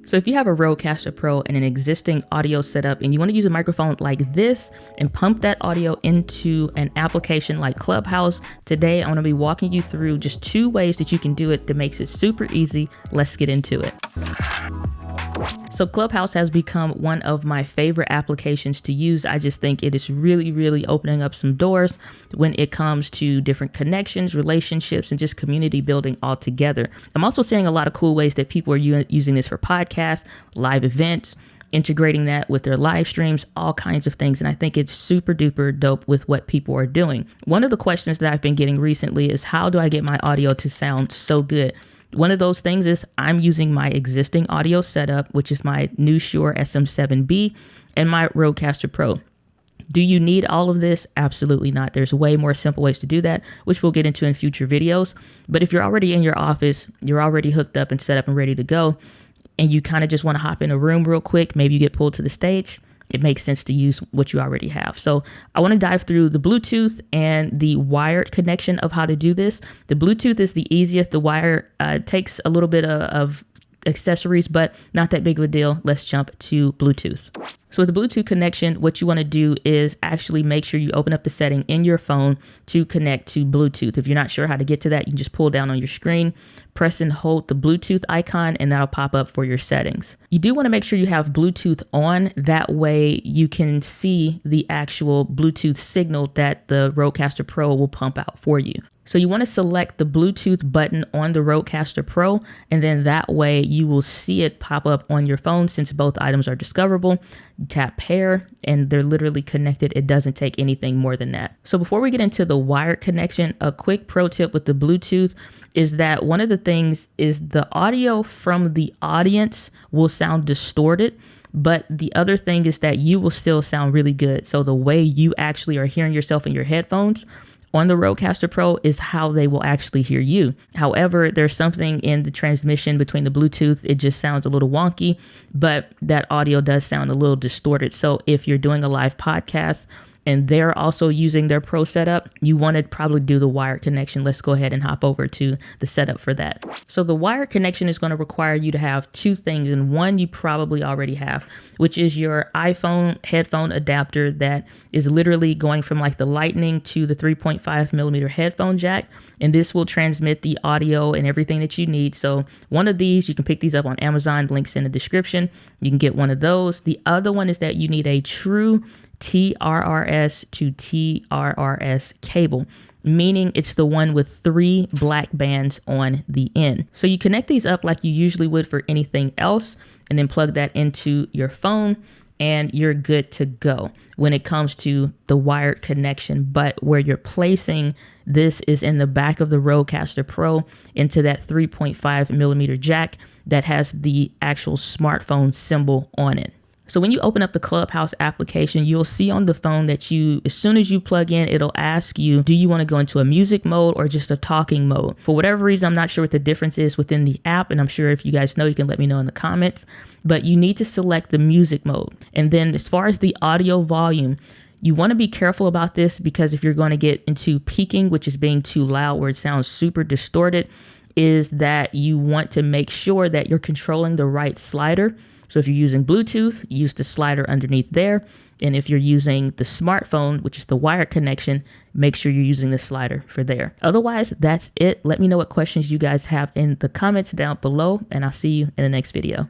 So if you have a Rodecaster Pro and an existing audio setup and you want to use a microphone like this and pump that audio into an application like Clubhouse, today I'm going to be walking you through just 2 ways that you can do it that makes it super easy. Let's get into it. So Clubhouse has become one of my favorite applications to use. I just think it is really opening up some doors when it comes to different connections, relationships, and just community building altogether. I'm also seeing a lot of cool ways that people are using this for podcasts, live events, integrating that with their live streams, all kinds of things. And I think it's super duper dope with what people are doing. One of the questions that I've been getting recently is, how do I get my audio to sound so good? One of those things is I'm using my existing audio setup, which is my new Shure SM7B and my Rodecaster Pro. Do you need all of this? Absolutely not. There's way more simple ways to do that, which we'll get into in future videos. But if you're already in your office, you're already hooked up and set up and ready to go, and you kind of just want to hop in a room real quick, maybe you get pulled to the stage, it makes sense to use what you already have. So I want to dive through the Bluetooth and the wired connection of how to do this. The Bluetooth is the easiest. The wire takes a little bit of accessories, but not that big of a deal. Let's jump to Bluetooth. So with the Bluetooth connection, what you want to do is actually make sure you open up the setting in your phone to connect to Bluetooth. If you're not sure how to get to that, you can just pull down on your screen, press and hold the Bluetooth icon, and that'll pop up for your settings. You do want to make sure you have Bluetooth on. That way you can see the actual Bluetooth signal that the Rodecaster Pro will pump out for you. So you want to select the Bluetooth button on the Rodecaster Pro, and then that way you will see it pop up on your phone. Since both items are discoverable, you tap pair and they're literally connected. It doesn't take anything more than that. So before we get into the wired connection, a quick pro tip with the Bluetooth is that one of the things is the audio from the audience will sound distorted. But the other thing is that you will still sound really good. So the way you actually are hearing yourself in your headphones on the Rodecaster Pro is how they will actually hear you. However, there's something in the transmission between the Bluetooth. It just sounds a little wonky, but that audio does sound a little distorted. So if you're doing a live podcast and they're also using their Pro setup, you want to probably do the wired connection. Let's go ahead and hop over to the setup for that. So the wired connection is going to require you to have 2 things, and one you probably already have, which is your iPhone headphone adapter that is literally going from like the Lightning to the 3.5 millimeter headphone jack. And this will transmit the audio and everything that you need. So one of these, you can pick these up on Amazon, links in the description. You can get one of those. The other one is that you need a true TRRS to TRRS cable, meaning it's the one with 3 black bands on the end. So you connect these up like you usually would for anything else, and then plug that into your phone, and you're good to go when it comes to the wired connection. But where you're placing this is in the back of the Rodecaster Pro into that 3.5 millimeter jack that has the actual smartphone symbol on it. So when you open up the Clubhouse application, you'll see on the phone that as soon as you plug in, it'll ask you, do you want to go into a music mode or just a talking mode? For whatever reason, I'm not sure what the difference is within the app, and I'm sure if you guys know, you can let me know in the comments, but you need to select the music mode. And then as far as the audio volume, you want to be careful about this, because if you're going to get into peaking, which is being too loud where it sounds super distorted, is that you want to make sure that you're controlling the right slider. So if you're using Bluetooth, use the slider underneath there. And if you're using the smartphone, which is the wired connection, make sure you're using the slider for there. Otherwise, that's it. Let me know what questions you guys have in the comments down below, and I'll see you in the next video.